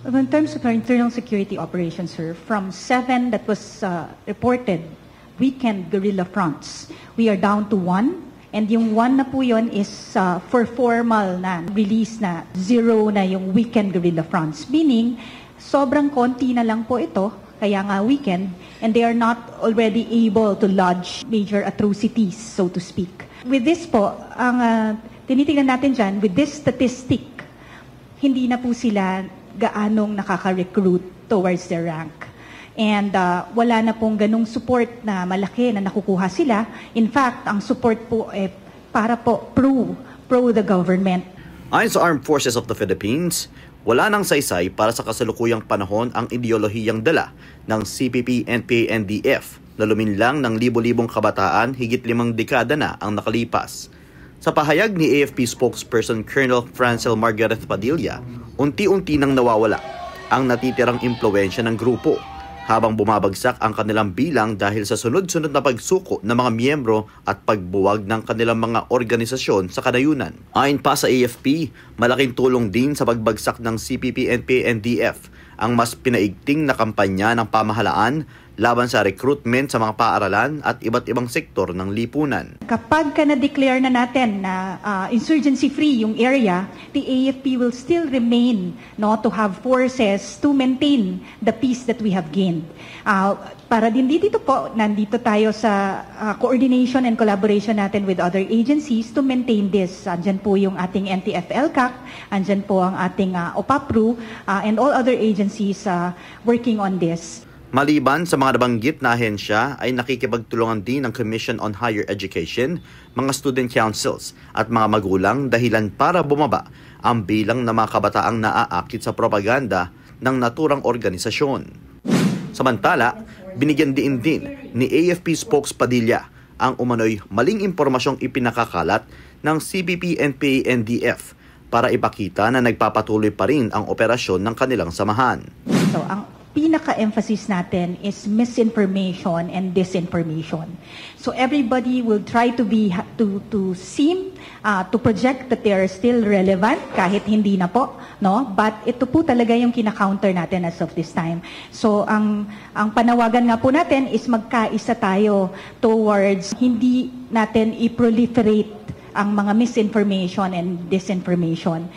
In terms of our internal security operations, sir, from 7 that was reported weekend guerrilla fronts, we are down to 1. And yung 1 na po yun is for formal na release na 0 na yung weekend guerrilla fronts. Meaning, sobrang konti na lang po ito, kaya nga weekend, and they are not already able to lodge major atrocities, so to speak. With this po, ang tinitingnan natin dyan, with this statistic, hindi na po sila gaanong nakaka-recruit towards their rank. And wala na pong ganong support na malaki na nakukuha sila. In fact, ang support po para po pro the government. Ayon sa Armed Forces of the Philippines, wala nang saysay para sa kasalukuyang panahon ang ideolohiyang dala ng CPP-NPA-NDF na luminlang ng libo-libong kabataan higit 5 dekada na ang nakalipas. Sa pahayag ni AFP spokesperson Colonel Francel Margareth Padilla, unti-unti nang nawawala ang natitirang impluwensya ng grupo habang bumabagsak ang kanilang bilang dahil sa sunod-sunod na pagsuko ng mga miyembro at pagbuwag ng kanilang mga organisasyon sa kanayunan. Ayon pa sa AFP, malaking tulong din sa pagbagsak ng CPP-NPA-NDF ang mas pinaigting na kampanya ng pamahalaan laban sa recruitment sa mga paaralan at iba't ibang sektor ng lipunan. Kapag na-declare na natin na insurgency-free yung area, the AFP will still remain to have forces to maintain the peace that we have gained. Para din dito po, nandito tayo sa coordination and collaboration natin with other agencies to maintain this. Andyan po yung ating NTF-ELCAC, andyan po ang ating OPAPRU, and all other agencies working on this. Maliban sa mga nabanggit na ahensya ay nakikipagtulungan din ng Commission on Higher Education, mga student councils at mga magulang dahilan para bumaba ang bilang ng mga kabataang naaakit sa propaganda ng naturang organisasyon. Samantala, binigyan din ni AFP spokes Padilla ang umano'y maling impormasyong ipinakakalat ng CPP-NPA-NDF para ipakita na nagpapatuloy pa rin ang operasyon ng kanilang samahan. So, ang pinaka-emphasis natin is misinformation and disinformation. So everybody will try to seem to project that they are still relevant kahit hindi na po, no? But ito po talaga yung kina-counter natin as of this time. So ang panawagan nga po natin is magkaisa tayo towards hindi natin i-proliferate ang mga misinformation and disinformation.